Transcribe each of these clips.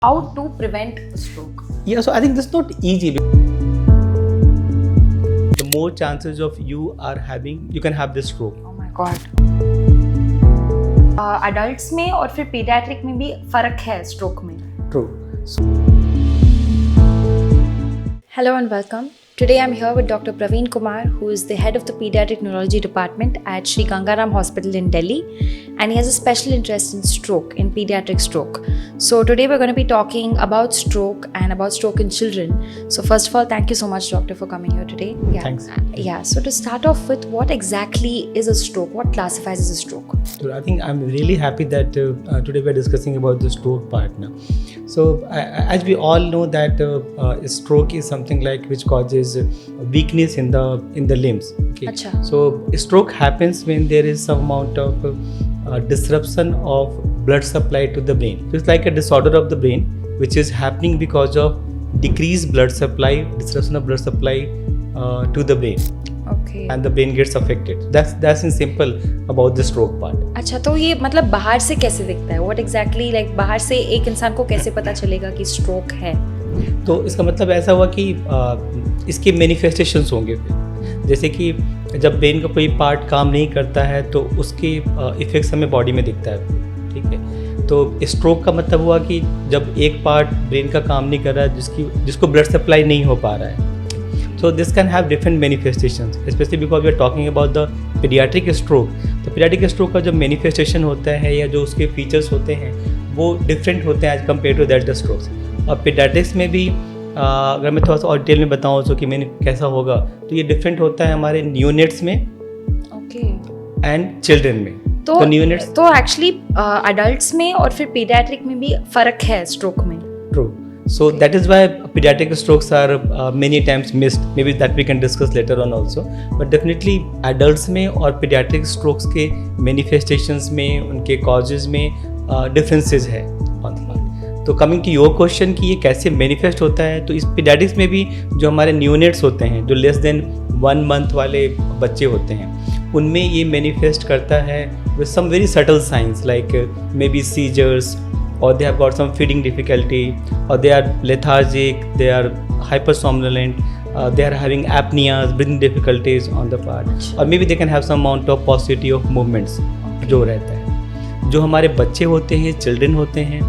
How to prevent a stroke? Yeah, so I think this is not easy. The more chances of you can have this stroke. Oh my God. Adults में और फिर pediatric में भी फर्क है stroke में. True. Hello and welcome. Today I'm here with Dr. Praveen Kumar, who is the head of the Pediatric Neurology Department at Sri Gangaram Hospital in Delhi, and he has a special interest in stroke, in pediatric stroke. So today we're going to be talking about stroke and about stroke in children. So first of all, thank you so much, doctor, for coming here today. Thanks. Yeah, so to start off with, what exactly is a stroke? What classifies as a stroke? So I think I'm really happy that today we're discussing about the stroke part now. So as we all know that stroke is something like which causes weakness in the limbs. Okay. Achha. So stroke happens when there is some amount of disruption of blood supply to the brain. So it's like a disorder of the brain which is happening because of decreased blood supply, disruption of blood supply to the brain. Okay. And the brain gets affected. That's in simple about the stroke part. अच्छा, तो ये मतलब बाहर से कैसे दिखता है? What exactly, like बाहर से एक इंसान को कैसे पता चलेगा कि स्ट्रोक है? तो इसका मतलब ऐसा हुआ कि इसके मैनिफेस्टेशंस होंगे फिर, जैसे कि जब ब्रेन का कोई पार्ट काम नहीं करता है तो उसके इफेक्ट्स हमें बॉडी में दिखता है. ठीक है, तो स्ट्रोक का मतलब हुआ कि जब एक पार्ट ब्रेन का काम नहीं कर रहा है, जिसको ब्लड सप्लाई नहीं हो पा रहा है. So this can have different manifestations, especially because we are talking about the pediatric stroke. तो pediatric stroke का जो manifestation होता है या जो उसके features होते हैं वो different होते हैं as compared to that the strokes. और pediatrics में भी अगर मैं थोड़ा सा और डिटेल में बताऊँ तो कि मैंने कैसा होगा, तो ये different होता है हमारे neonates में and children में. तो neonates तो actually adults में और फिर pediatric में भी फर्क है stroke में. True. So that is why pediatric strokes are many times missed. Maybe that we can discuss later on also. But definitely adults में और pediatric strokes के manifestations में, उनके causes में differences है. तो coming to your question कि ये कैसे manifest होता है, तो इस pediatrics में भी जो हमारे neonates होते हैं, जो less than 1 month वाले बच्चे होते हैं, उनमें ये manifest करता है with some very subtle signs like maybe seizures, or they have got some feeding difficulty, or they are lethargic, they are hypersomnolent, they are having apneas, breathing difficulties on the part, or maybe they can have some amount of paucity of movements जो रहता है. जो हमारे बच्चे होते हैं, children होते हैं,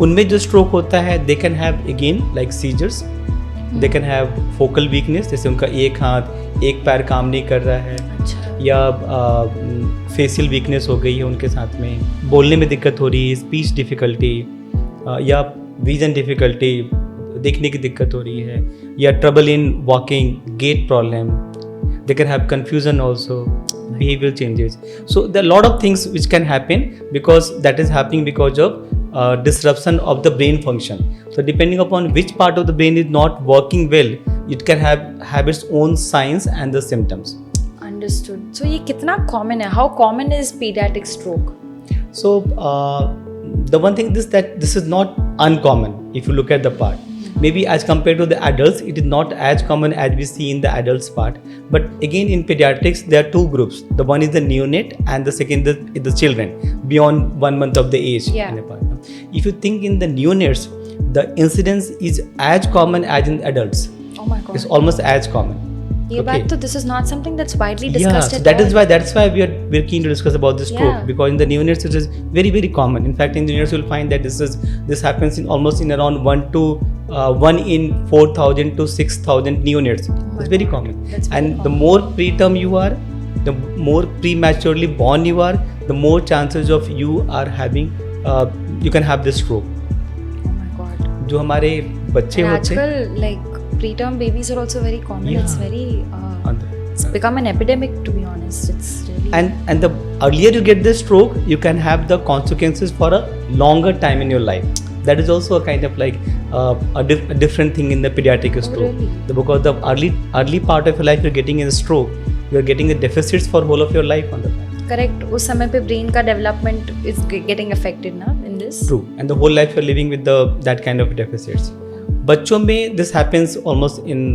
उनमें जो stroke होता है, they can have again like seizures, they can have focal weakness, जैसे उनका एक हाथ एक पैर काम नहीं कर रहा है, या फेशियल वीकनेस हो गई है उनके साथ में, बोलने में दिक्कत हो रही है, स्पीच डिफ़िकल्टी, या विजन डिफ़िकल्टी, देखने की दिक्कत हो रही है, या trouble in walking, gait problem, they can have confusion also, behavioral changes. So there are a lot of things which can happen because that is happening because of disruption of the brain function. So depending upon which part of the brain is not working well, it can have its own signs and the symptoms. Understood. So ये कितना common है? How common is pediatric stroke? So the one thing is that this is not uncommon if you look at the part. Maybe as compared to the adults, it is not as common as we see in the adults part. But again, in pediatrics, there are two groups. The one is the neonate and the second is the children beyond 1 month of the age. Yeah. If you think in the neonates, the incidence is as common as in adults. Oh my God. It's almost as common. ये बात तो this is not something that's widely discussed so at that all. that's why we're keen to discuss about the stroke, because in the neonates it is very very common. In fact, in the neonates you'll find that this happens in almost in around 1 in 4,000 to 6,000 neonates. It's very common. And the more preterm you are, the more prematurely born you are, the more chances of you are having you can have this stroke. Oh my God. जो हमारे बच्चे होते हैं, आजकल like preterm babies are also very common. Yeah. It's very it's become an epidemic, to be honest. It's really and the earlier you get the stroke, you can have the consequences for a longer time in your life. That is also a kind of like a different thing in the pediatric stroke. Really? Because the early part of your life you're getting in a stroke, you're getting the deficits for whole of your life on the time. Correct. उस समय पे brain का development is getting affected ना in this. True. And the whole life you're living with that kind of deficits. बच्चों में this happens almost in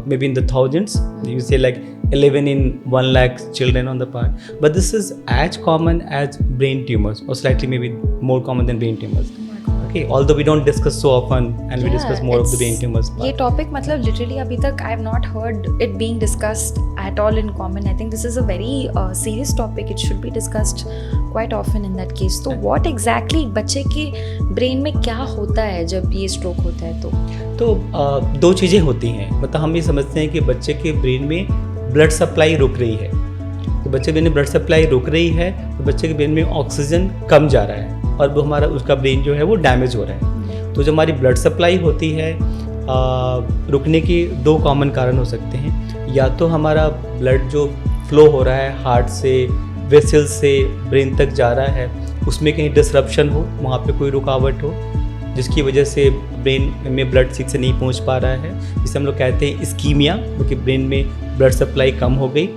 maybe in the thousands. You say like 11 in 1 lakh children on the part. But this is as common as brain tumors, or slightly maybe more common than brain tumors. okay, although we don't discuss so often and we Yeah, discuss more of the it's- brain tumors ये part. Topic मतलब literally अभी तक I have not heard it being discussed at all in common. I think this is a very serious topic. It should be discussed quite often in that case. तो what exactly बच्चे के brain में क्या होता है जब ये stroke होता है? तो दो चीज़ें होती हैं. मतलब हम ये समझते हैं कि बच्चे के ब्रेन में ब्लड सप्लाई रुक रही है. तो बच्चे के ब्रेन में ब्लड सप्लाई रुक रही है तो बच्चे के ब्रेन में ऑक्सीजन कम जा रहा है और वो हमारा उसका ब्रेन जो है वो डैमेज हो रहा है. तो जो हमारी ब्लड सप्लाई होती है रुकने के दो कॉमन कारण हो सकते हैं. या तो हमारा ब्लड जो फ्लो हो रहा है हार्ट से वेसल से ब्रेन तक जा रहा है उसमें कहीं डिसरप्शन हो, वहाँ पे कोई रुकावट हो जिसकी वजह से ब्रेन में ब्लड ठीक से नहीं पहुँच पा रहा है, जिसे हम लोग कहते हैं इस्कीमिया, क्योंकि ब्रेन में ब्लड सप्लाई कम हो गई.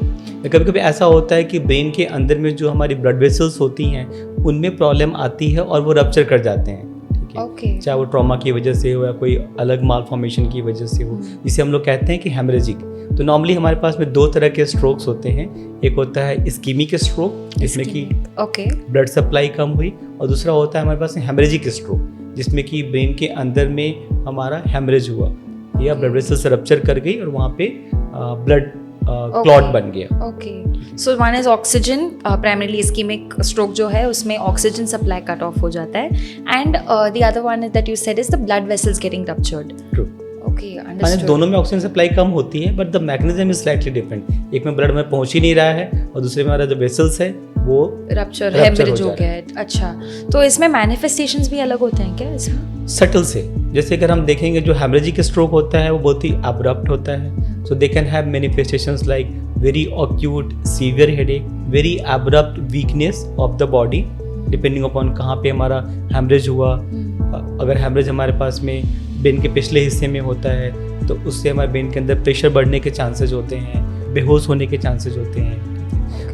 कभी कभी ऐसा होता है कि ब्रेन के अंदर में जो हमारी ब्लड वेसल्स होती हैं उनमें प्रॉब्लम आती है और वो रप्चर कर जाते हैं. ठीक है, Okay. चाहे वो ट्रॉमा की वजह से हो या कोई अलग मालफॉर्मेशन की वजह से हो, जिसे हम लोग कहते हैं कि हेमरेजिक. तो नॉर्मली हमारे पास में दो तरह के स्ट्रोक्स होते हैं. एक होता है इस्कीमिक स्ट्रोक जिसमें कि ओके ब्लड सप्लाई कम हुई, और दूसरा होता है हमारे पास हेमरेजिक स्ट्रोक जिसमें कि ब्रेन के अंदर में हमारा हेमरेज हुआ या ब्लड वेसल से रप्चर कर गई और वहाँ पे ब्लड क्लॉट बन गया. Okay. So one is oxygen, primarily ischaemic stroke जो है उसमें ऑक्सीजन सप्लाई कट ऑफ हो जाता है. And the other one is that you said is the blood vessels getting ruptured. True. Okay, माने अंडरस्टूड. दोनों में ऑक्सीजन सप्लाई कम होती है but the mechanism is slightly different. एक में ब्लड में पहुंच ही नहीं रहा है और दूसरे में हमारा जो वेसल्स है वो रप्चर rupture हेमरेज हो हो जा गया है. अच्छा, तो इसमें मैनिफेस्टेशंस भी अलग होते हैं क्या इसमें? सटल से. जैसे अगर हम देखेंगे जो हेमरेजिक स्ट्रोक होता है वो बहुत ही अब्रप्ट होता है. So they can have manifestations like very acute severe headache, very abrupt weakness of the body depending upon कहाँ पे हमारा हेमरेज हुआ. अगर हेमरेज हमारे पास में ब्रेन के पिछले हिस्से में होता है तो उससे हमारे ब्रेन के अंदर प्रेशर बढ़ने के चांसेस होते हैं, बेहोश होने के चांसेस होते हैं.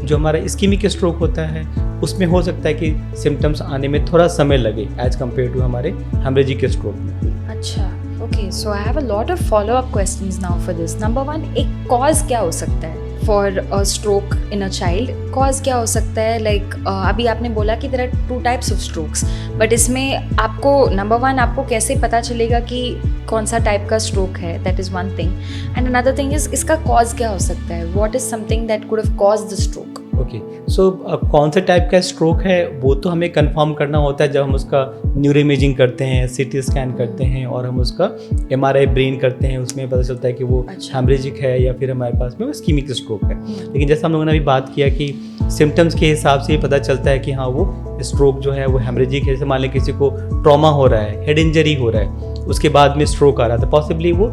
जो हमारा इस्कीमिक स्ट्रोक होता है उसमें हो सकता है कि सिम्टम्स आने में थोड़ा समय लगे एज कम्पेयर टू हमारे हेमरेजिक स्ट्रोक में. अच्छा, okay. So I have a lot of follow up questions now for this. Number one, एक कॉज क्या हो सकता है for a stroke in a child? Cause क्या हो सकता है? लाइक अभी आपने बोला कि there are 2 types of strokes, but इसमें आपको नंबर वन आपको कैसे पता चलेगा कि कौन सा टाइप का स्ट्रोक है? That is one thing. And another thing is इसका कॉज क्या हो सकता है? What is something that could have caused the stroke? Okay, so कौन से टाइप का स्ट्रोक है वो तो हमें कंफर्म करना होता है जब हम उसका न्यूरो इमेजिंग करते हैं, सीटी स्कैन करते हैं और हम उसका एमआरआई ब्रेन करते हैं. उसमें पता चलता है कि वो अच्छा. हेमरेजिक है या फिर हमारे पास में वो इस्कीमिक स्ट्रोक है. लेकिन जैसा हम लोगों ने अभी बात किया कि सिम्टम्स के हिसाब से ही पता चलता है कि हाँ वो स्ट्रोक जो है वो हेमरेजिक है. जैसे मान लें किसी को ट्रॉमा हो रहा है, हेड इंजरी हो रहा है, उसके बाद में स्ट्रोक आ रहा है तो पॉसिबली वो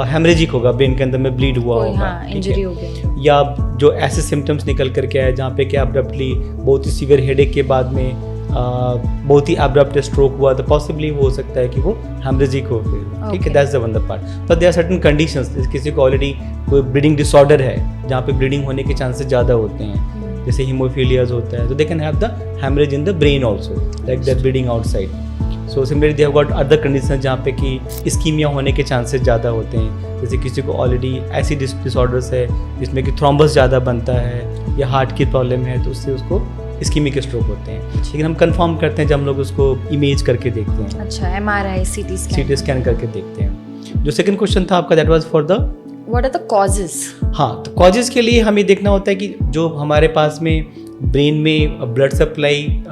हेमरेजिक होगा, ब्रेन के अंदर में ब्लीड हुआ होगा. हाँ, ठीक इंजरी है? हो गया. या जो ऐसे सिम्टम्स निकल करके आए जहाँ पे कि अब्रप्टली बहुत ही सीवियर हेडेक के बाद में बहुत ही अब्रप्ट स्ट्रोक हुआ तो पॉसिबली वो हो सकता है कि वो हेमरेजिक हो फिर. ठीक है, Okay. That's the one the part. But there are certain conditions. किसी को ऑलरेडी कोई ब्लीडिंग डिसऑर्डर है जहाँ पे ब्लीडिंग होने के चांसेस ज़्यादा होते हैं, जैसे हीमोफीलियाज होता है, तो they can have the haemorrhage in the brain also like that bleeding outside. So similarly they have got other condition जहाँ पे कि इस्कीमिया होने के चांसेस ज़्यादा होते हैं. जैसे किसी को ऑलरेडी ऐसी डिसऑर्डर्स है जिसमें कि थ्रोम्बस ज़्यादा बनता है या हार्ट की प्रॉब्लम है तो उससे उसको इस्कीमिक स्ट्रोक होते हैं. लेकिन हम कंफर्म करते हैं जब हम लोग उसको इमेज करके देखते हैं, अच्छा, एमआरआई, सीटी सीटी स्कैन करके देखते हैं. जो सेकंड क्वेश्चन था आपका that was for the what are the causes? हाँ, तो कॉजेज़ के लिए हमें देखना होता है कि जो हमारे पास में ब्रेन में ब्लड सप्लाई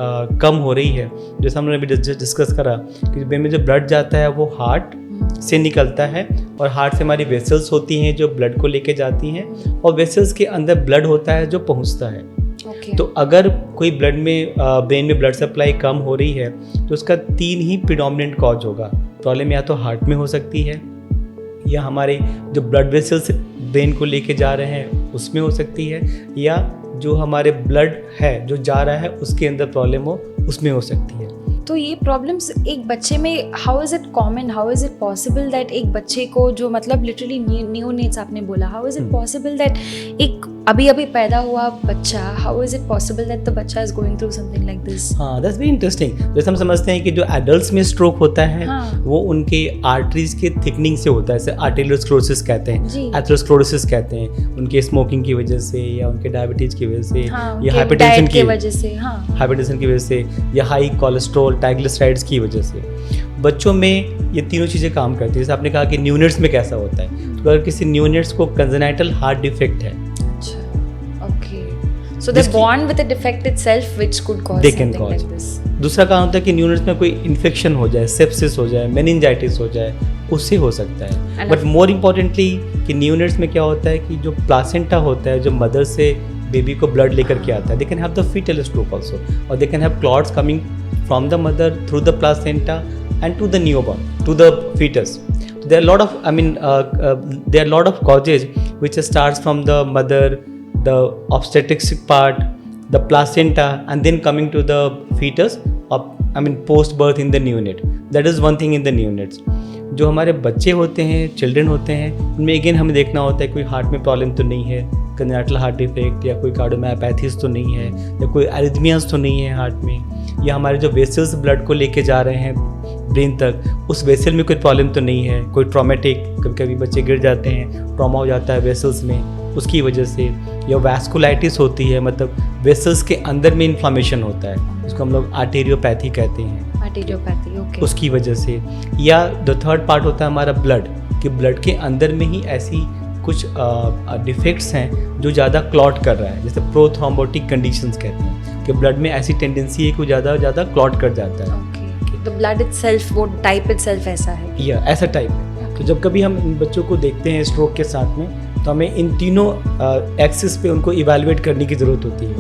कम हो रही है. जैसे हमने अभी डिस्कस करा कि ब्रेन में जो ब्लड जाता है वो हार्ट से निकलता है और हार्ट से हमारी वेसल्स होती हैं जो ब्लड को लेके जाती हैं और वेसल्स के अंदर ब्लड होता है जो पहुंचता है. ओके. तो अगर कोई ब्लड में ब्रेन में ब्लड सप्लाई कम हो रही है तो उसका 3 ही प्रिडोमिनेंट कॉज होगा. प्रॉब्लम या तो हार्ट में हो सकती है या हमारे जो ब्लड वेसल्स ब्रेन को लेके जा रहे हैं उसमें हो सकती है या जो हमारे ब्लड है जो जा रहा है उसके अंदर प्रॉब्लम हो उसमें हो सकती है. तो ये प्रॉब्लम्स एक बच्चे में how is it common, how is it possible that एक बच्चे को जो मतलब लिटरली न्यूनेट्स आपने बोला, how is it possible that एक अभी अभी पैदा हुआ बच्चा, how is it possible that the बच्चा is going through something like this? हाँ, दैट्स वेरी इंटरेस्टिंग। जैसे हम समझते हैं कि जो एडल्ट्स में स्ट्रोक होता है हाँ। वो उनके आर्टरीज के थिकनिंग से होता है, जैसे आर्टेरियोस्क्लेरोसिस कहते हैं, जी। एथेरोस्क्लेरोसिस कहते हैं, उनके स्मोकिंग की वजह से या उनके डायबिटीज की वजह से हाँ, या उनके हाइपरटेंशन diet की वजह से, हाँ। हाइपरटेंशन की वजह से या हाई कोलेस्ट्रॉल, ट्राइग्लिसराइड्स की वजह से बच्चों में ये तीनों चीज़ें काम करती है। जैसे आपने कहा कि न्यूनेट्स में कैसा होता है, तो अगर किसी न्यूनेट्स को कंजेनाइटल हार्ट डिफेक्ट है, So they're born with a defect itself which could cause They can something cause. like this. दूसरा काम होता है कि न्यूनेट्स में कोई इन्फेक्शन हो जाए, सेप्सिस हो जाए, मेनिंजाइटिस हो जाए, उससे हो सकता है। And बट मोर इम्पॉर्टेंटली कि न्यूनेट्स में क्या होता है कि जो प्लासेंटा होता है, जो मदर से बेबी को ब्लड लेकर के आता है, they can have the fetal stroke also, और they can have clots coming from the mother through the placenta and to the newborn, to the fetus. There are a lot of, there are a lot of causes which starts from the mother, the obstetrics part, the placenta, and then coming to the fetus, post birth in the neonate. That is one thing in the neonates. जो हमारे बच्चे होते हैं, children होते हैं, उनमें again हमें देखना होता है कोई हार्ट में प्रॉब्लम तो नहीं है, कंजेनिटल हार्ट डिफेक्ट या कोई कार्डियोमायोपैथीज तो नहीं है, या कोई एरिथमियाज तो नहीं है हार्ट में, या हमारे जो वेसल्स ब्लड को लेके जा रहे हैं ब्रेन तक, उस वेसल में कोई प्रॉब्लम तो नहीं है, कोई ट्रॉमेटिक, कभी कभी बच्चे गिर जाते हैं, ट्रॉमा हो जाता है वेसल्स में, उसकी वजह से, या वैस्कुलाइटिस होती है, मतलब वेसल्स के अंदर में इन्फ्लामेशन होता है, उसको हम लोग आर्टेरियोपैथी कहते हैं, आर्टेरियोपैथी, ओके, उसकी वजह से। या द थर्ड पार्ट होता है हमारा ब्लड, कि ब्लड के अंदर में ही ऐसी कुछ डिफेक्ट्स हैं जो ज़्यादा क्लॉट कर रहा है, जैसे प्रोथ्रोम्बोटिक कंडीशंस कहते हैं, कि ब्लड में ऐसी टेंडेंसी है कि ज़्यादा क्लॉट कर जाता है। तो ब्लड इटसेल्फ, वो टाइप इटसेल्फ ऐसा है, या ऐसा टाइप है। तो जब कभी हम इन बच्चों को देखते हैं स्ट्रोक के साथ में, तो हमें इन तीनों एक्सिस पे उनको इवैल्यूएट करने की ज़रूरत होती है।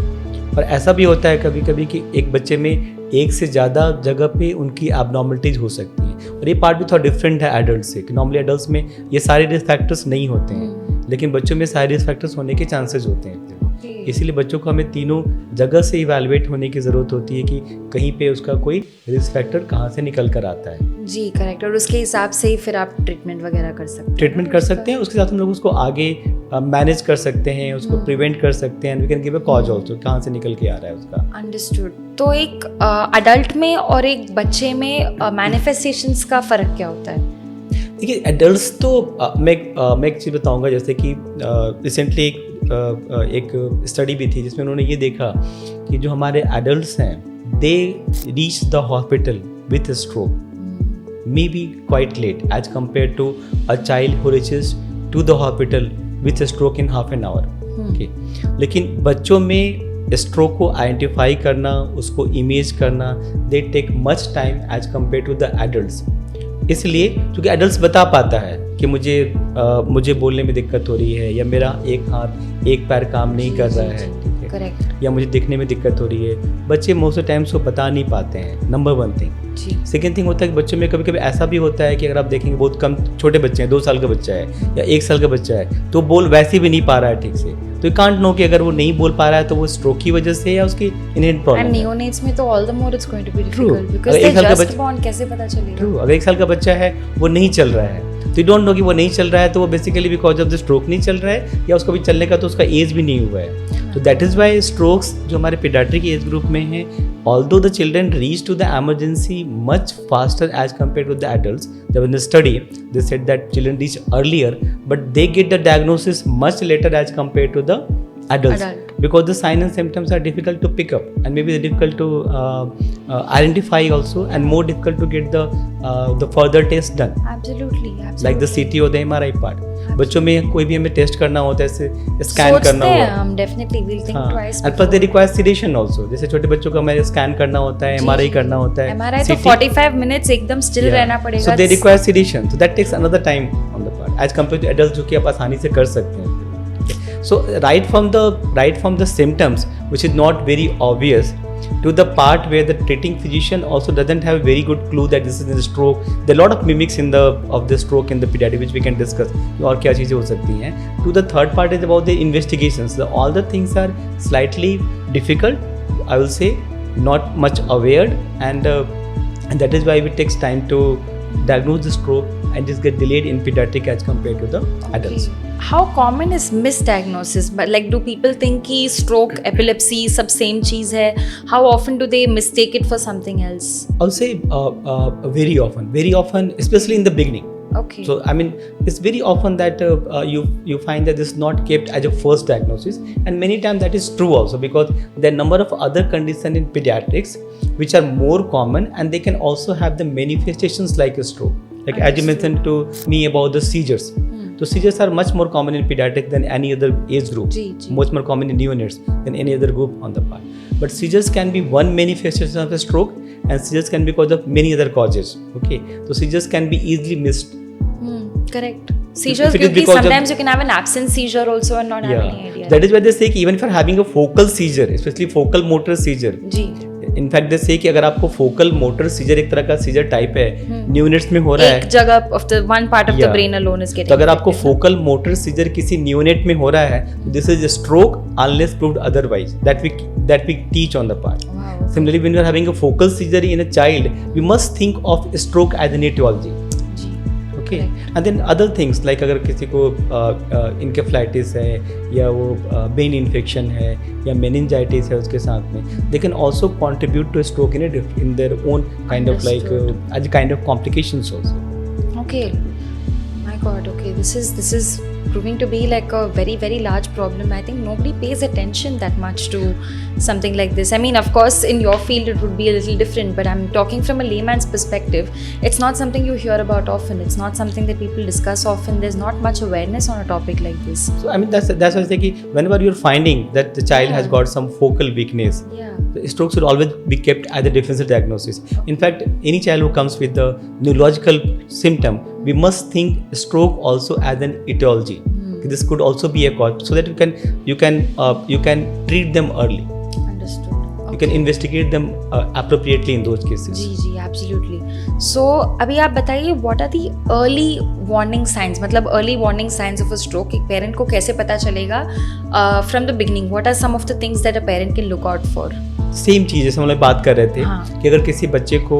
और ऐसा भी होता है कभी कभी कि एक बच्चे में एक से ज़्यादा जगह पे उनकी एबनॉर्मलिटीज़ हो सकती हैं, और ये पार्ट भी थोड़ा डिफरेंट है एडल्ट से, कि नॉर्मली एडल्ट्स में ये सारे रिस्क फैक्टर्स नहीं होते हैं, लेकिन बच्चों में सारे रिस्क फैक्टर्स होने के चांसेस होते हैं। इसीलिए बच्चों को हमें तीनों जगह से इवैल्यूएट होने की ज़रूरत होती है कि कहीं पे उसका कोई रिस्क फैक्टर कहाँ से निकल कर आता है। जी करेक्ट, और उसके हिसाब से ही फिर आप ट्रीटमेंट वगैरह कर सकते हैं। ट्रीटमेंट कर सकते हैं, उसके साथ हम लोग उसको आगे मैनेज कर सकते हैं, उसको प्रिवेंट कर सकते हैं, we can give a cause also, कहाँ से निकल के आ रहा है उसका। अंडरस्टूड। तो एक अडल्ट में और एक बच्चे में मैनिफेस्टेशंस का फ़र्क क्या होता है? देखिए एडल्ट्स तो मैं एक चीज़ बताऊँगा, जैसे कि रिसेंटली एक स्टडी भी थी जिसमें उन्होंने ये देखा कि जो हमारे एडल्ट्स हैं, they reach the hospital with stroke may be quite late as compare to a child who reaches to the hospital with stroke in half an hour. Okay, लेकिन बच्चों में स्ट्रोक को आइडेंटिफाई करना, उसको इमेज करना, they take much time as compare to the adults. इसलिए क्योंकि adults बता पाता है कि मुझे बोलने में दिक्कत हो रही है, या मेरा एक हाथ एक पैर काम नहीं कर रहा है, ठीक है, करेक्ट, या मुझे दिखने में दिक्कत हो रही है। बच्चे मोस्ट ऑफ टाइम्स को बता नहीं पाते हैं, number one thing. Second thing होता है कि बच्चों में कभी कभी ऐसा भी होता है कि अगर आप देखेंगे बहुत कम छोटे बच्चे हैं, 2 साल का बच्चा है या 1 साल का बच्चा है, तो बोल वैसे भी नहीं पा रहा है ठीक से, तो यू कांट नो कि अगर वो नहीं बोल पा रहा है तो वो स्ट्रोक की वजह से या उसकी इनहेरेंट प्रॉब्लम है। एंड नियोनेट्स में तो all the more it's going to be True. Difficult because अगर दे एक साल का जस्ट बच्चा- बॉर्न, कैसे पता चलेगा? ट्रू, अगर 1 साल का बच्चा है वो नहीं चल रहा है, तो यू डोंट नो कि वो नहीं चल रहा है, तो वो basically because of the stroke नहीं चल रहा है, या उसको भी चलने का तो उसका एज भी नहीं हुआ है। तो दैट इज़ वाई स्ट्रोक्स जो हमारे पीडियाट्रिक एज ग्रुप में हैं, although the children reach to the emergency much faster as compared to the adults, there was a study, they said that children reach earlier, but they get the diagnosis much later as compared to the adults. Because the signs and symptoms are difficult to pick up, and maybe they're difficult to identify also, and more difficult to get the further tests done, Absolutely. like the CT or the MRI part. बच्चों में कोई भी हमें test करना होता है, जैसे scan करना सोचते हैं होगा, हम, definitely will think twice. And plus they require sedation also, जैसे छोटे बच्चों को हमें स्कैन करना होता है, MRI करना होता है, एमआरआई तो CT 45 मिनट्स एकदम स्टिल रहना पड़ेगा। So they require sedation, so that takes another time on the part as compared to adults, जो कि आप आसानी से कर सकते हैं। So right from the symptoms which is not very obvious to the part where the treating physician also doesn't have a very good clue that this is a stroke. There are a lot of mimics of the stroke in the pediatric which we can discuss. और क्या चीज़ें हो सकती हैं। To the third part is about the investigations. All the things are slightly difficult, I will say, not much aware, and that is why it takes time to diagnose the stroke and just get delayed in pediatric as compared to the adults. How common is misdiagnosis? But like, do people think कि stroke, epilepsy सब same चीज़ है? How often do they mistake it for something else? I'll say very often, especially in the beginning. Okay. So I mean, it's very often that you find that this is not kept as a first diagnosis, and many times that is true also, because there are number of other conditions in pediatrics which are more common, and they can also have the manifestations like a stroke. Like as you mentioned to me about the seizures. So seizures are much more common in pediatric than any other age group. Much more common in neonates than any other group on the part. But seizures can be one manifestation of a stroke, and seizures can be because of many other causes. Okay, so seizures can be easily missed. Correct. Seizures, because sometimes you can have an absent seizure also and not have any idea. That is why they say कि even if you're having a focal seizure, especially focal motor seizure. Ji. In fact, they say कि अगर आपको focal motor seizure एक तरह का seizure type है, neonates में हो रहा है. एक जगह of the one part of the brain alone is getting. तो अगर आपको focal motor seizure किसी neonate में हो रहा है, this is a stroke unless proved otherwise. That we teach on the part. Wow. Similarly, when you are having a focal seizure in a child, we must think of a stroke as an etiology. Okay. And then other things like अगर किसी को इंकेफ्लाइटिस है या वो brain infection है या meningitis है उसके साथ में, they can also contribute to a stroke in their own kind of like as a kind of complications also. Okay. My God. Okay. This is proving to be like a very, very large problem. I think nobody pays attention that much to something like this. I mean, of course, in your field it would be a little different, but I'm talking from a layman's perspective. It's not something you hear about often. It's not something that people discuss often. There's not much awareness on a topic like this. So I mean, that's why I say कि whenever you're finding that the child has got some focal weakness, the stroke should always be kept as a differential diagnosis. In fact, any child who comes with a neurological symptom, we must think stroke also as an etiology. This could also be a cause, so that you can treat them early. Understood. Okay. You can investigate them appropriately in those cases. Ji, absolutely. So अभी आप बताइए, what are the early warning signs? मतलब early warning signs of a stroke एक parent को कैसे पता चलेगा from the beginning? What are some of the things that a parent can look out for? Same चीज़ जैसे हम लोग बात कर रहे थे कि अगर किसी बच्चे को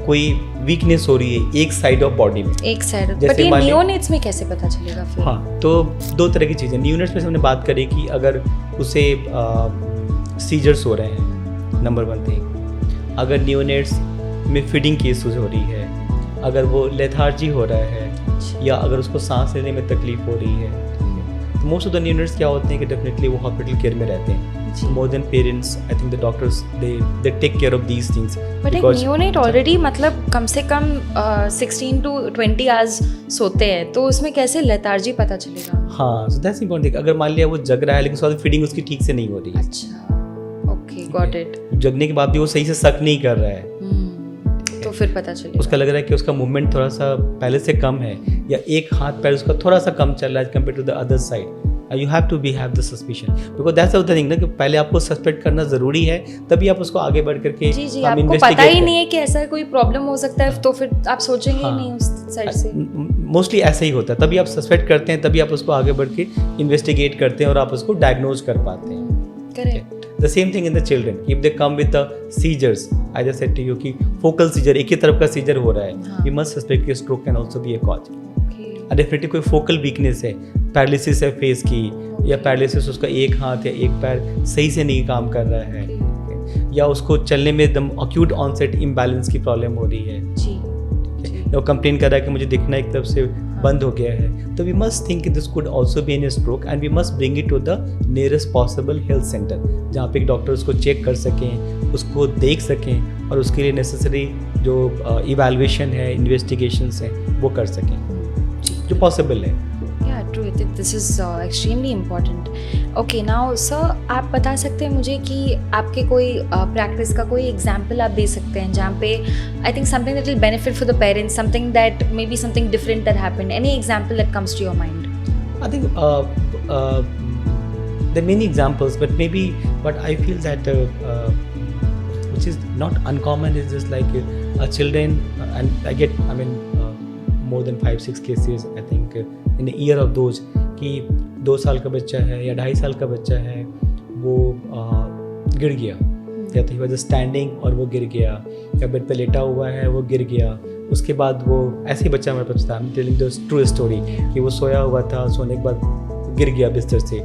कोई वीकनेस हो रही है एक साइड ऑफ बॉडी में, एक साइड, बट ये नियोनेट्स में कैसे पता चलेगा फिर? हाँ, तो दो तरह की चीज़ें नियोनेट्स में हमने बात करी कि अगर उसे सीजर्स हो रहे हैं, नंबर वन थिंग, अगर नियोनेट्स में फीडिंग केसेस हो रही है, अगर वो लेथार्जी हो रहा है या अगर उसको सांस लेने में तकलीफ हो रही है, तो मोस्ट ऑफ द नियोनेट्स क्या होते हैं कि डेफिनेटली वो हॉस्पिटल केयर में रहते हैं. More than parents, I think the doctors they take care of these things. But एक neonate already मतलब कम से कम 16 to 20 hours सोते हैं, तो उसमें कैसे लेथार्जी पता चलेगा? हाँ, so that's important thing. अगर मान लिया वो जग रहा है लेकिन उसकी फीडिंग उसकी ठीक से नहीं हो रही है. अच्छा, okay, got it. जगने के बाद भी वो सही से सक नहीं कर रहा है, तो फिर पता चलेगा. उसका लग रहा है कि उसका मूवमेंट थोड़ा सा पहले से कम है या एक हाथ पैर उसका थोड़ा सा कम चल रहा है compare to the other side. You have to have the suspicion because that's the other thing ना कि पहले आपको सस्पेक्ट करना ज़रूरी है, तभी आप उसको आगे बढ़ करके जी आपको पता ही नहीं है कि ऐसा कोई प्रॉब्लम हो सकता है, तो फिर आप सोचेंगे ही नहीं उस साइड से. मोस्टली ऐसा ही होता है, तभी आप सस्पेक्ट करते हैं, तभी आप उसको आगे बढ़ के इन्वेस्टिगेट करते हैं और आप उसको डायग्नोज कर पाते हैं. Correct. The same thing in the children. If they come with the seizures, I just said to you कि focal seizure एक ही तरफ का सीजर हो रहा है, we must suspect कि stroke can also be a cause. Definitely कोई focal weakness है, पैरालिसिस है फेस की, या पैरालिसिस उसका एक हाथ या एक पैर सही से नहीं काम कर रहा है, या उसको चलने में एकदम अक्यूट ऑनसेट इम्बैलेंस की प्रॉब्लम हो रही है, या वो कंप्लेन कर रहा है कि मुझे दिखना एक तरफ से बंद हो गया है, तो we must think this could also be an stroke and we must bring it to the nearest possible health centre जहाँ पे एक डॉक्टर उसको चेक कर सकें, उसको देख सकें और उसके लिए नेसेसरी जो इवैल्यूएशन है, इन्वेस्टिगेशंस हैं वो कर सकें जो पॉसिबल है. Yeah, true. This is extremely important. Okay, now sir, आप बता सकते हैं मुझे कि आपके कोई प्रैक्टिस का कोई एग्जाम्पल आप दे सकते हैं जहाँ पे I think something that will benefit for the parents, something that maybe something different that happened. Any example that comes to your mind? I think there are many examples, but maybe what I feel that which is not uncommon is just like children, and I get more than 5-6 cases I think in a year of those कि 2 साल का बच्चा है या 2.5 साल का बच्चा है, वो गिर गया, या तो ही वजह स्टैंडिंग और वो गिर गया, या बेड पे लेटा हुआ है वो गिर गया, उसके बाद वो ऐसे ही बच्चा मेरे पास था, टेलिंग द ट्रू स्टोरी, कि वो सोया हुआ था, सोने के बाद गिर गया बिस्तर से,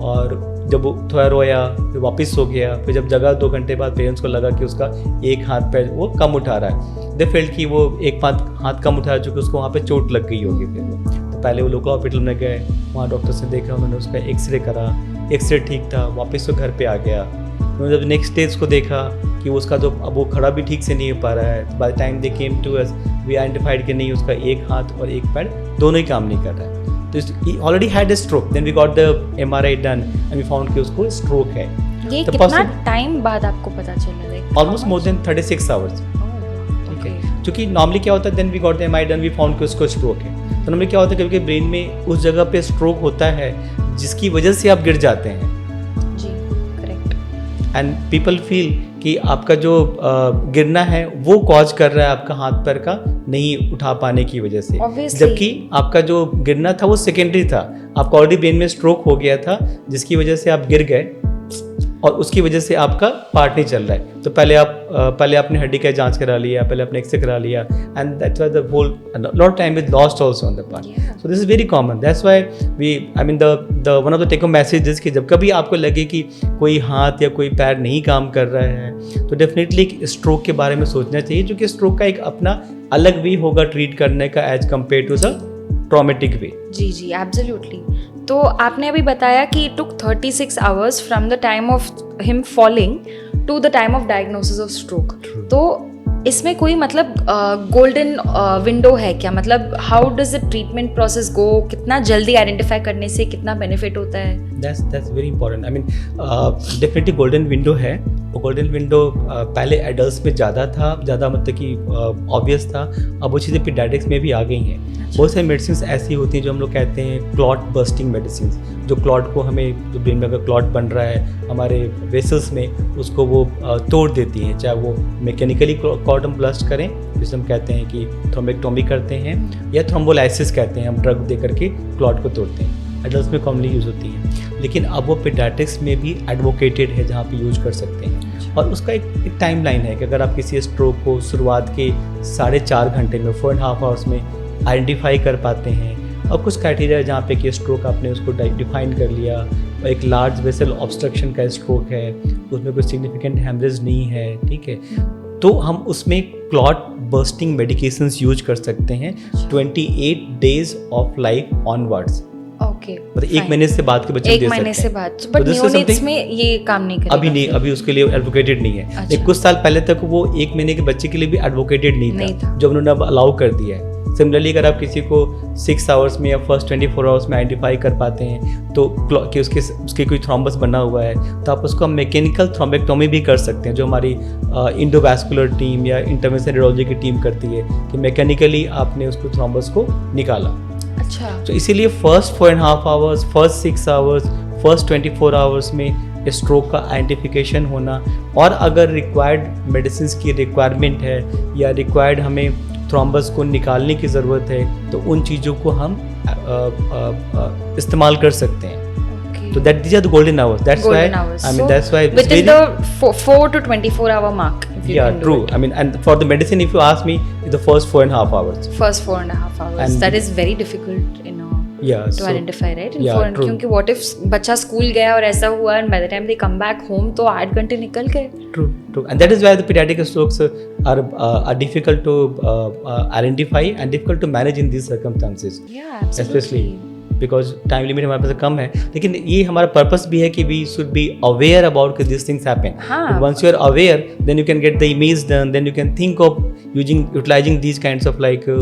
और जब वो थोड़ा रोया फिर वापस सो गया, फिर जब जगह 2 घंटे बाद पेरेंट्स को लगा कि उसका एक हाथ पैर वो कम उठा रहा है, दे फेल्ट कि वो एक हाथ कम उठा चुके, उसको वहाँ पे चोट लग गई होगी। फिर वो तो पहले वो लोकल हॉस्पिटल में गए, वहाँ डॉक्टर से देखा, उन्होंने उसका एक्सरे करा, एक्सरे ठीक था, वापस वो घर पे आ गया। उन्होंने जब नेक्स्ट डे उसको देखा कि उसका जो अब वो खड़ा भी ठीक से नहीं हो पा रहा है, by the time they came to us we identified कि नहीं, उसका एक हाथ और एक पैर दोनों ही काम नहीं कर रहा है। तो he already had a stroke, then we got the MRI done and we found कि उसको stroke है। ये कितना टाइम बाद आपको पता चला? Almost more than 36 hours। ठीक है, क्योंकि नॉर्मली क्या होता है, then we got the MRI done, we found कि उसको stroke है। तो नॉर्मली क्या होता है, कभी ब्रेन में उस जगह पे stroke होता है जिसकी वजह से आप गिर जाते हैं। जी, करेक्ट। एंड पीपल फील कि आपका जो गिरना है वो कॉज कर रहा है आपका हाथ पैर का नहीं उठा पाने की वजह से, जबकि आपका जो गिरना था वो सेकेंडरी था, आपका ऑलरेडी ब्रेन में स्ट्रोक हो गया था जिसकी वजह से आप गिर गए और उसकी वजह से आपका पार्ट नहीं चल रहा है। तो पहले आपने हड्डी का जांच करा लिया, पहले आपने एक्सरे करा लिया, and that's why the whole lot time is lost also on the part. So this is very common, that's why we I mean the one of the take home messages कि जब कभी आपको लगे कि कोई हाथ या कोई पैर नहीं काम कर रहा है तो डेफिनेटली एक स्ट्रोक के बारे में सोचना चाहिए, क्योंकि स्ट्रोक का एक अपना अलग वे होगा ट्रीट करने का as compare to the traumatic way. जी जी, एब्सोल्युटली। तो आपने अभी बताया कि it took 36 hours from the time of him falling to the time of diagnosis of stroke. तो इसमें कोई मतलब गोल्डन विंडो है क्या? मतलब how does the treatment process go? कितना जल्दी आइडेंटिफाई करने से कितना बेनिफिट होता है? That's very important. I mean, definitely golden window है। वो गोल्डन विंडो पहले एडल्ट्स में ज़्यादा मतलब कि ऑब्वियस था, अब वो चीज़ें पीडियाट्रिक्स में भी आ गई हैं। बहुत सारी मेडिसिन ऐसी होती हैं जो हम लोग कहते हैं क्लॉट बस्टिंग मेडिसिन, जो क्लॉट को हमें, जो ब्रेन में अगर क्लॉट बन रहा है हमारे वेसल्स में, उसको वो तोड़ देती हैं, चाहे वो मैकेनिकली क्लॉट हम ब्लस्ट करें जिसे हम कहते हैं कि थ्रोम्बेक्टोमी करते हैं, या थ्रोम्बोलाइसिस कहते हैं, हम ड्रग दे करके क्लॉट को तोड़ते हैं। एडल्ट्स में कॉमनली यूज़ होती है, लेकिन अब वो पीडियाट्रिक्स में भी एडवोकेटेड है जहाँ पे यूज कर सकते हैं। और उसका एक टाइम लाइन है कि अगर आप किसी स्ट्रोक को शुरुआत के 4.5 घंटे में 4.5 आवर्स में आइडेंटिफाई कर पाते हैं, और कुछ क्राइटेरिया जहाँ पे कि स्ट्रोक आपने उसको डिफाइन कर लिया, और एक लार्ज वेसल ऑब्स्ट्रक्शन का स्ट्रोक है, उसमें कोई सिग्निफिकेंट हेमरेज नहीं है, ठीक है, तो हम उसमें क्लॉट बर्स्टिंग मेडिकेशंस यूज कर सकते हैं 28 days of life onwards. Okay, मतलब 1 महीने से बाद के बच्चे दे सकते हैं। 1 महीने से बाद, बट नियोनेट्स में ये काम नहीं करेगा अभी नहीं, अभी उसके लिए एडवोकेटेड नहीं है। अच्छा। लेकिन कुछ साल पहले तक वो 1 महीने के बच्चे के लिए भी एडवोकेटेड नहीं था, जो उन्होंने अब अलाउ कर दिया है। सिमिलरली अगर आप किसी को 6 आवर्स में या फर्स्ट 24 आवर्स में आइडेंटिफाई कर पाते हैं तो कि उसके कोई थ्रोम्बस बना हुआ है, तो आप उसको मैकेनिकल थ्रोम्बेक्टोमी भी कर सकते हैं, जो हमारी इंडोवैस्कुलर टीम या इंटरवेंशनल रेडियोलॉजी की टीम करती है, कि मैकेनिकली आपने उसको थ्रोम्बस को निकाला। अच्छा, तो इसीलिए first 4.5 hours, first 6 hours, first 24 hours में स्ट्रोक का आइडेंटिफिकेशन होना, और अगर रिक्वायर्ड मेडिसिन की रिक्वायरमेंट है या रिक्वायर्ड हमें थ्रोम्बस को निकालने की ज़रूरत है, तो उन चीज़ों को हम इस्तेमाल कर सकते हैं। So that these are the golden hours. That's golden why hours. I mean, that's why it's within very, the 4 to 24 hour mark. If you yeah, can do true. it. I mean, and for the medicine, if you ask me, it's the first 4.5 hours. First 4.5 hours. And that is very difficult, yeah, to identify, right? Yeah, true. क्योंकि what if बच्चा school गया और ऐसा हुआ and by the time they come back home तो 8 घंटे निकल गए. True. And that is why the pediatric strokes are difficult to identify and difficult to manage in these circumstances. Yeah, absolutely. Especially because time limit हमारे पास कम है, लेकिन ये हमारा purpose भी है कि we should be aware about कि these things happen. हाँ. Once you are aware, then you can get the image done, then you can think of utilizing these kinds of like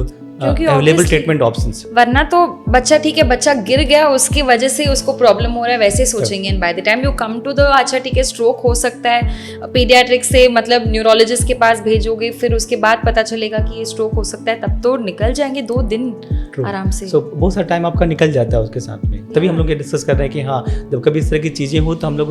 available treatment options. वरना तो बच्चा ठीक है, बच्चा गिर गया उसकी वजह से उसको प्रॉब्लम हो रहा है वैसे सोचेंगे, and by the time you come to the अच्छा ठीक है स्ट्रोक हो सकता है, पीडियाट्रिक से मतलब न्यूरोलॉजिस्ट के पास भेजोगे, फिर उसके बाद पता चलेगा कि ये स्ट्रोक हो सकता है, तब तो निकल जाएंगे 2 दिन आराम से। सो बहुत सारा टाइम आपका निकल जाता है उसके साथ में। तभी हम लोग ये डिस्कस कर रहे हैं कि हाँ, जब कभी इस तरह की चीज़ें हो तो हम लोग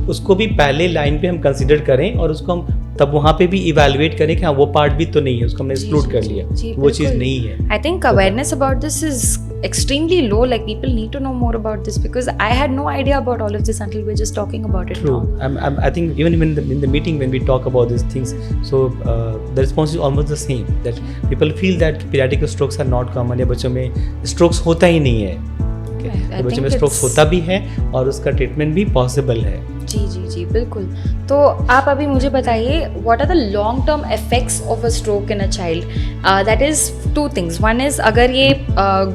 उसको भी पहले लाइन पे हम कंसिडर करें, और उसको हम तब वहाँ पे भी इवैल्यूएट करें कि हाँ वो पार्ट भी तो नहीं है, उसको हमने एक्सक्लूड कर लिया, वो चीज़ नहीं है। I think awareness about this is extremely low. Like people need to know more about this because I had no idea about all of this until we're just talking about it True. now. I think even in the meeting when we talk about these things, so the response is almost the same, that people feel that pediatric strokes are not common, या बच्चों में strokes होता ही नहीं है. Okay? I तो बच्चों में think strokes it's- होता भी है और उसका ट्रीटमेंट भी पॉसिबल है. जी बिल्कुल. तो आप अभी मुझे बताइए, what are the long term effects of a stroke in a child. That is two things. One is अगर ये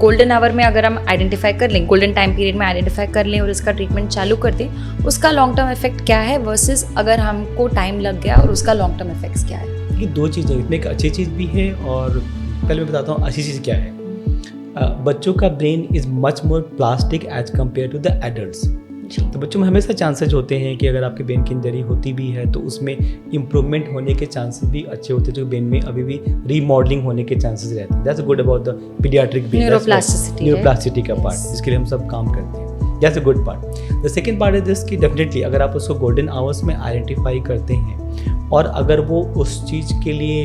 गोल्डन आवर में अगर हम आइडेंटिफाई कर लें, गोल्डन टाइम पीरियड में आइडेंटिफाई कर लें और इसका ट्रीटमेंट चालू कर दें, उसका लॉन्ग टर्म इफेक्ट क्या है वर्सेस अगर हमको टाइम लग गया और उसका लॉन्ग टर्म इफेक्ट्स क्या है. ये दो चीज़ें, इसमें एक अच्छी चीज़ भी है और पहले मैं बताता हूँ अच्छी चीज़ क्या है. बच्चों का brain is much more plastic as compare to the adults. तो बच्चों में हमेशा चांसेस होते हैं कि अगर आपके ब्रेन की इंजरी होती भी है तो उसमें इम्प्रूवमेंट होने के चांसेस भी अच्छे होते हैं, जो ब्रेन में अभी भी रीमॉडलिंग होने के चांसेस रहते हैं. That's good about the paediatric brain, neuroplasticity का पार्ट, जिसके लिए हम सब काम करते हैं. That's a good part. The second part is this कि डेफिनेटली अगर आप उसको गोल्डन आवर्स में आइडेंटिफाई करते हैं और अगर वो उस चीज़ के लिए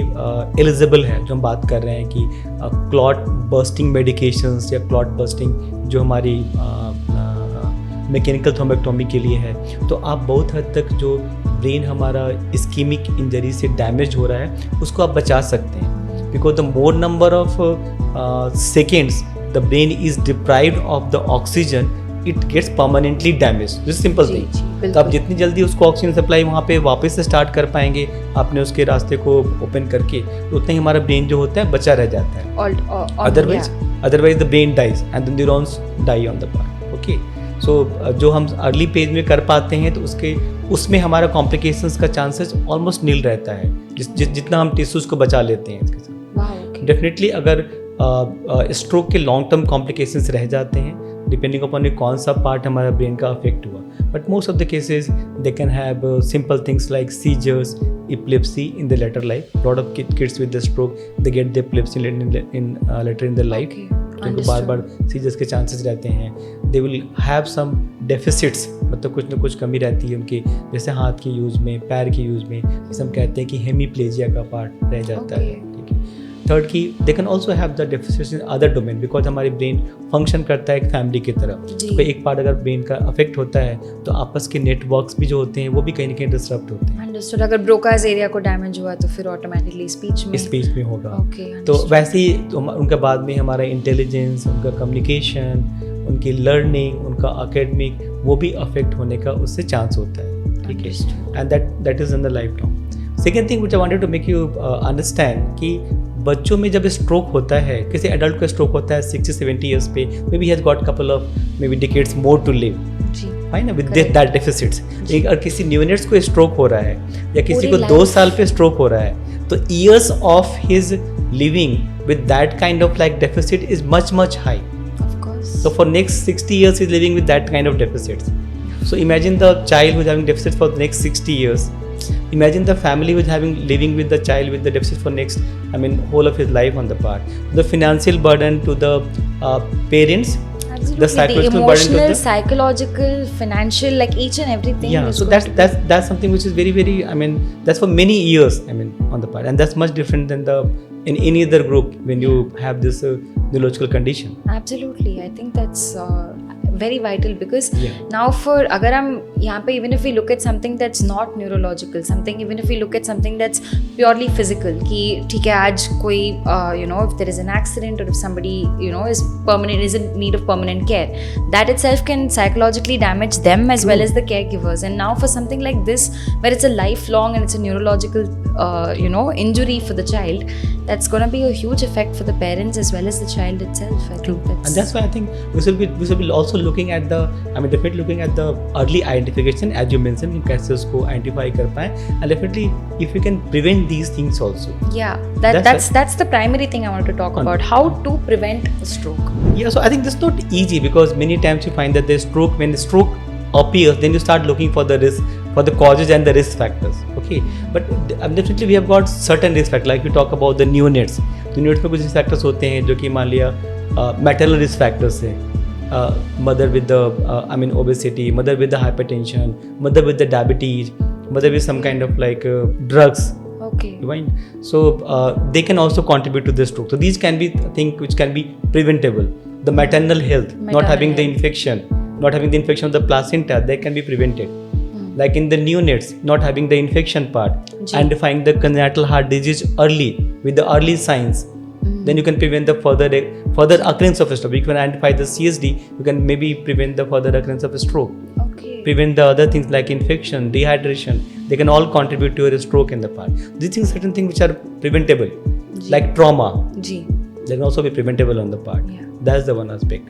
एलिजिबल है, जो हम बात कर रहे हैं कि क्लॉट बर्स्टिंग मेडिकेशंस या क्लॉट बर्स्टिंग जो हमारी मैकेनिकल थ्रोम्बेक्टोमी के लिए है, तो आप बहुत हद तक जो ब्रेन हमारा इस्कीमिक इंजरी से डैमेज हो रहा है उसको आप बचा सकते हैं. Because the more number of seconds the brain is deprived of the oxygen, it gets permanently damage. This simple thing. तो आप जितनी जल्दी उसको ऑक्सीजन सप्लाई वहाँ पे वापस से स्टार्ट कर पाएंगे आपने उसके रास्ते को ओपन करके, तो उतना ही हमारा ब्रेन जो होता है बचा रह जाता है. Otherwise the brain dies and the neurons die on the part. Okay, so जो हम अर्ली पेज में कर पाते हैं तो उसमें हमारा कॉम्प्लिकेशंस का चांसेस ऑलमोस्ट नील रहता है, जितना हम टिश्यूज़ को बचा लेते हैं इसके साथ. डेफिनेटली अगर स्ट्रोक के लॉन्ग टर्म कॉम्प्लिकेशंस रह जाते हैं, डिपेंडिंग अपॉन कौन सा पार्ट हमारा ब्रेन का अफेक्ट हुआ, but most of the cases they can have simple things like seizures, epilepsy in the later life. Lot of kids with the stroke, they get the epilepsy later in their life. क्योंकि बार बार seizures के chances रहते हैं. They will have some deficits, मतलब कुछ ना कुछ कमी रहती है उनके, जैसे हाथ के यूज़ में, पैर के यूज़ में, जैसे हम कहते हैं कि हेमीप्लेजिया का पार्ट रह जाता है. ठीक है. थर्ड की they can also have the deficits in other domain, because हमारी ब्रेन फंक्शन करता है एक फैमिली की तरह. तो एक पार्ट अगर ब्रेन का अफेक्ट होता है तो आपस के नेटवर्क्स भी जो होते हैं वो भी कहीं ना कहीं डिस्टर्ब होते हैं. अंडरस्टूड. अगर ब्रोकास एरिया को डैमेज हुआ तो फिर ऑटोमेटिकली स्पीच में होगा. Okay, तो वैसे ही तो उनका बाद में हमारा इंटेलिजेंस, उनका कम्युनिकेशन, उनकी लर्निंग, उनका एकेडमिक, वो भी अफेक्ट होने का उससे चांस होता है. ठीक है. And that is in the life long. Second thing which I wanted to make you understand कि बच्चों में जब स्ट्रोक होता है, किसी एडल्ट का स्ट्रोक होता है 60-70 ईयर्स पे, may be has got couple of may be decades more to live, fine, with that deficits. अगर किसी न्यूनेट्स को स्ट्रोक हो रहा है या किसी को 2 साल पे स्ट्रोक हो रहा है, तो years of his living with that kind of like deficit is much high. So for next 60 years he's living with that kind of deficits. So imagine the child who's having deficits for the next 60 years. Imagine the family who's living with the child with the deficit for next, whole of his life on the part. The financial burden to the parents. Absolutely. The psychological the burden to emotional, the psychological, financial, like each and everything. Yeah, is so going to that's something which is very that's for many years on the part, and that's much different than in any other group when you have this neurological condition. Absolutely, I think that's very vital because now for agar hum yahan pe, even if we look at something that's not neurological, something, even if we look at something that's purely physical, ki theek hai aaj koi if there is an accident or if somebody is in need of permanent care, that itself can psychologically damage them as well as the caregivers. And now for something like this where it's a lifelong and it's a neurological injury for the child, that's going to be a huge effect for the parents as well as the child itself. I think that's why I think we should be also looking at the definitely looking at the early identification, as you mentioned, in कैसे उसको identify कर पाएं, and definitely if you can prevent these things also. Yeah, that's the primary thing I wanted to talk about, how to prevent a stroke. Yeah, so I think this is not easy because many times you find that when the stroke appears, then you start looking for the risk, for the causes and the risk factors. Okay, but definitely we have got certain risk factors, like you talk about the neonates. तो neonates में कुछ risk factors होते हैं जो कि मान लिया maternal risk factors है, mother with the obesity, mother with the hypertension, mother with the diabetes, mother with some kind of like drugs. Okay. So they can also contribute to the stroke. So these can be things which can be preventable. the maternal health, not Maternal having the health. infection, not having the infection of the placenta, they can be prevented. Like in the neonates, not having the infection part, Ji. identifying the congenital heart disease early with the early signs, then you can prevent the further occurrence of a stroke. You can identify the CSD, you can maybe prevent the further occurrence of a stroke. Okay. Prevent the other things like infection, dehydration. They can all contribute to a stroke in the part. These things, certain things which are preventable, Ji. like trauma, Ji. they can also be preventable on the part. Yeah. That's the one aspect.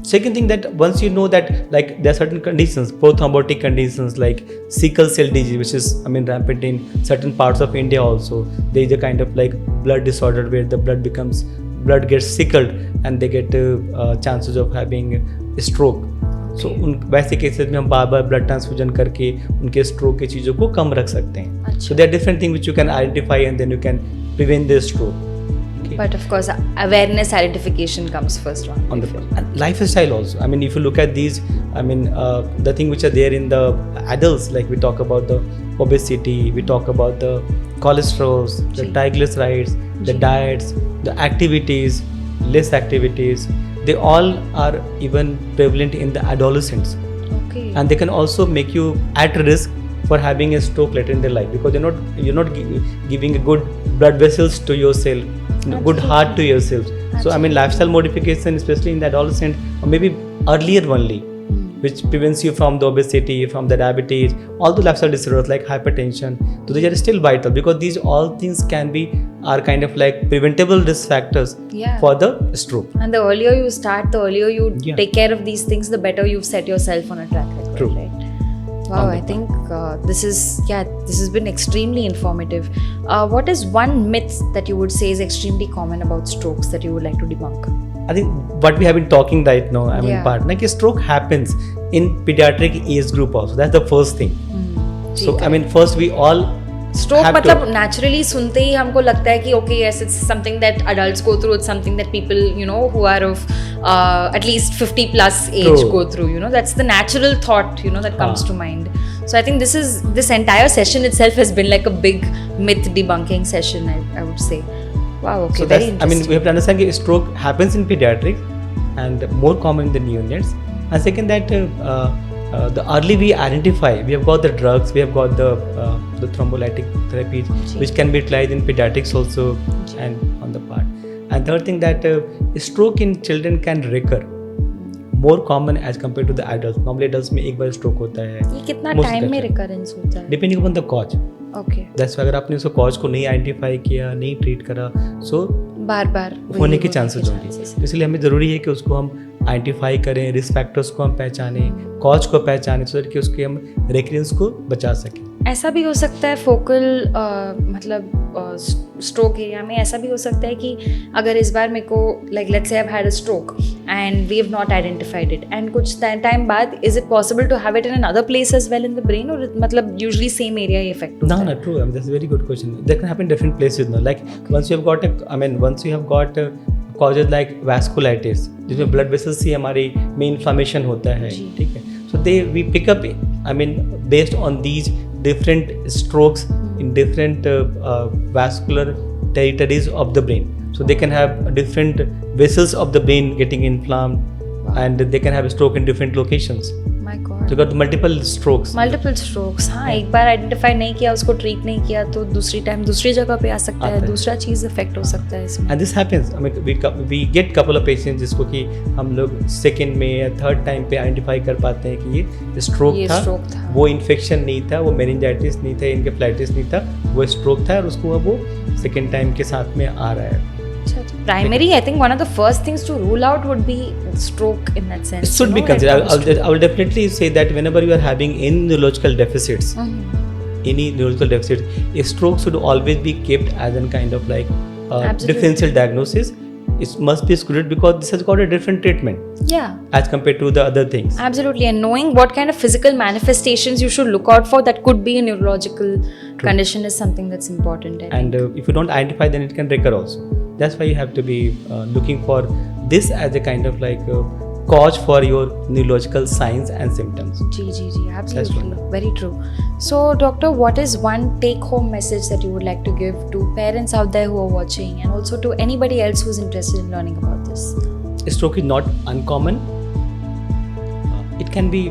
Second thing, that once you know that like there are certain conditions, prothrombotic conditions like sickle cell disease, which is rampant in certain parts of India also. There is a kind of like blood disorder where the blood gets sickled and they get chances of having a stroke. So उन वैसे cases में हम बार बार blood transfusion करके उनके stroke की चीज़ों को कम रख सकते हैं. अच्छा. So there are different things which you can identify and then you can prevent the stroke. But of course, awareness, identification comes first one. On the and lifestyle also. I mean, if you look at these, I mean, the thing which are there in the adults, like we talk about the obesity, we talk about the cholesterols, the Ji. triglycerides, the Ji. diets, the activities, less activities, they all are even prevalent in the adolescents, Okay. and they can also make you at risk for having a stroke later in their life, because you're not giving a good blood vessels to yourself, good heart to yourself. So I mean, Absolutely. lifestyle modification, especially in the adolescent or maybe earlier only, which prevents you from the obesity, from the diabetes, all the lifestyle disorders like hypertension. So they are still vital, because these all things are kind of like preventable risk factors Yeah. for the stroke. And the earlier you start, the earlier you Yeah. take care of these things, the better you've set yourself on a track record. True. Right? Wow, On the I think this has been extremely informative. What is one myth that you would say is extremely common about strokes that you would like to debunk? I think what we have been talking right now, I mean, Yeah. part like a stroke happens in pediatric age group also. That's the first thing. So I mean, first we all stroke have to- मतलब naturally सुनते ही हमको लगता है कि okay yes it's something that adults go through, it's something that people you know who are of at least 50 plus age True. go through, you know, that's the natural thought, you know, that comes to mind. So I think this entire session itself has been like a big myth debunking session, I would say. Wow, okay, So very that's, I interesting. mean, we have to understand that stroke happens in pediatrics and more common in the neonates. And second, that the early we identify, we have got the drugs, we have got the thrombolytic therapies, Ji. which can be utilized in pediatrics also, Ji. and on the part. And third thing, that stroke in children can recur more common as compared to the adults. Normally adults में एक बार stroke होता है. ये कितना most time में recur. Recurrence होता है? Depending upon the cause. Okay, That's why अगर आपने उसको cause को नहीं आइडेंटिफाई किया, नहीं ट्रीट करा, so बार बार होने के चांसेस होंगे. इसलिए हमें ज़रूरी है कि उसको हम आइडेंटिफाई करें, रिस्क फैक्टर्स को हम पहचानें, कॉज को पहचानें, सो कि उसके हम रेकरेंस को बचा सकें. ऐसा भी हो सकता है फोकल मतलब स्ट्रोक एरिया में ऐसा भी हो सकता है कि अगर इस बार मेरे को like let's say I have had a stroke and we have not identified it and कुछ टाइम बाद is it possible to have it in another place as well in the brain, और मतलब यूजुअली सेम एरिया ही effect होता No, है? no, true. I mean, that's a very good question. That can happen in different places. No, like once you have got once you have got causes like vasculitis, जिसमें blood vessels से हमारी में inflammation होता है, जी. ठीक है. So we pick up, based on these different strokes in different vascular territories of the brain. So they can have different vessels of the brain getting inflamed, and they can have a stroke in different locations. My So God, you got multiple strokes. Multiple strokes. हाँ, एक बार identify नहीं किया, उसको treat नहीं किया तो दूसरी time दूसरी जगह पे आ सकता आता है, है. दूसरा चीज़ इफेक्ट हो सकता है इसमें. And this happens. I mean, we get couple of patients जिसको कि हम लोग सेकेंड में या थर्ड टाइम पे आइडेंटिफाई कर पाते हैं कि ये स्ट्रोक ये था, stroke था. वो इन्फेक्शन नहीं था, वो मेनिंजाइटिस नहीं था, इनकेफ्लाइटिस नहीं था, वो स्ट्रोक था और उसको अब वो सेकेंड टाइम के साथ में आ रहा है. Primary, I think one of the first things to rule out would be stroke in that sense. It should you be know, when it considered. comes I will definitely say that whenever you are having any neurological deficits, Mhm. any neurological deficit, a stroke should always be kept as a kind of like Absolutely. differential diagnosis. It must be excluded because this has got a different treatment Yeah, as compared to the other things. absolutely. And knowing what kind of physical manifestations you should look out for that could be a neurological condition is something that's important. I And think. if you don't identify, then it can recur also. That's why you have to be looking for this as a kind of like cause for your neurological signs and symptoms. Ji, That's absolutely, true. very true. So, doctor, what is one take-home message that you would like to give to parents out there who are watching, and also to anybody else who's interested in learning about this? Stroke is not uncommon. It can be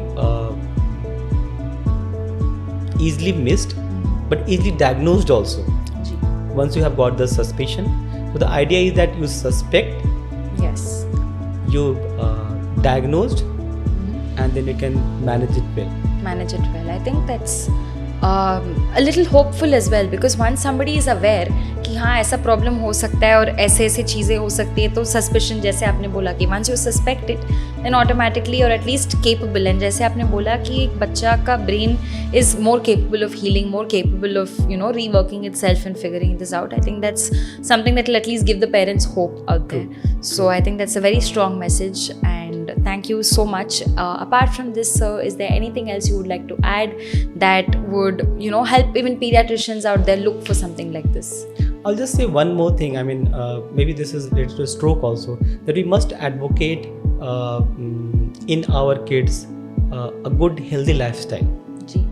easily missed, but easily diagnosed also. Ji, Once you have got the suspicion, so the idea is that you suspect, yes. you diagnosed, and then you can manage it well. Manage it well. I think that's a little hopeful as well, because once somebody is aware कि हाँ ऐसा problem हो सकता है और ऐसे ऐसे चीज़ें हो सकती है, तो सस्पिशन जैसे आपने बोला कि once you suspect it then automatically or at least capable, and जैसे आपने बोला कि एक बच्चा का brain is more capable of healing, more capable of reworking itself and figuring this out. I think that's something that will at least give the parents hope out there. So I think that's a very strong message, and thank you so much. Apart from this, sir, is there anything else you would like to add that would help even pediatricians out there look for something like this? I'll just say one more thing. I mean, maybe this is related to stroke also, that we must advocate in our kids a good healthy lifestyle, Ji,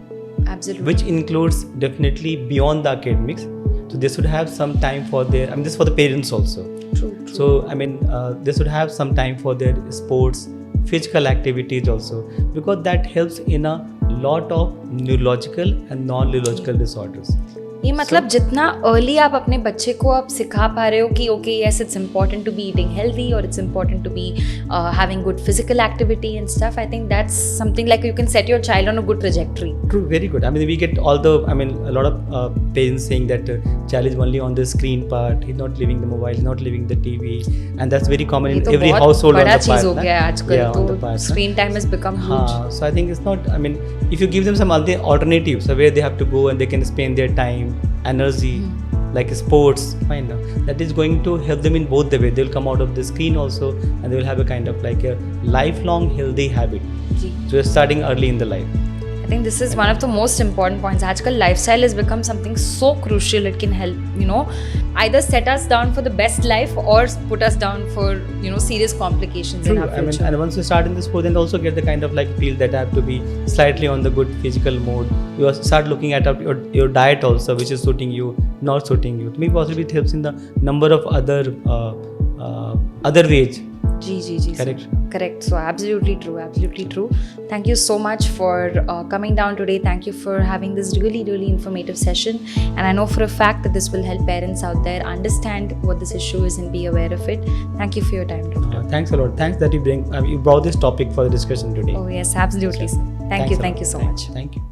absolutely. which includes definitely beyond the academics. So they should have some time for their, I mean, this is for the parents also. True. So I mean, they should have some time for their sports, physical activities also, because that helps in a lot of neurological and non-neurological disorders. ये मतलब जितना early आप अपने बच्चे को आप सिखा पा रहे हो कि okay yes it's important to be eating healthy और it's important to be having good physical activity and stuff, I think that's something like you can set your child on a good trajectory. True, very good. I mean, we get all the, I mean, a lot of parents saying that child is only on the screen part, he's not leaving the mobile, he's not leaving the TV, and that's very common in every household on बड़ा the चीज part. हो गया है आजकल, on the तो part, screen time has become huge. So I think it's not, I mean, if you give them some other alternatives where they have to go and they can spend their time, energy, like sports, fine, that is going to help them in both the way. They'll come out of the screen also, and they will have a kind of like a lifelong healthy habit. जी, So you're starting early in the life. I think this is one of the most important points. आजकल lifestyle has become something so crucial. It can help, either set us down for the best life or put us down for, serious complications in True. our I mean, future. and once you start in the sport, then also get the kind of like feel that I have to be slightly on the good physical mode. You start looking at your diet also, which is suiting you, not suiting you. Maybe possibly it helps in the number of other ways. जी. Correct. Correct. So absolutely true. Thank you so much for coming down today. Thank you for having this really, really informative session. And I know for a fact that this will help parents out there understand what this issue is and be aware of it. Thank you for your time, Doctor. Thanks a lot. Thanks that you brought this topic for the discussion today. Oh yes, absolutely. Sir. Thank you so much. Thank you.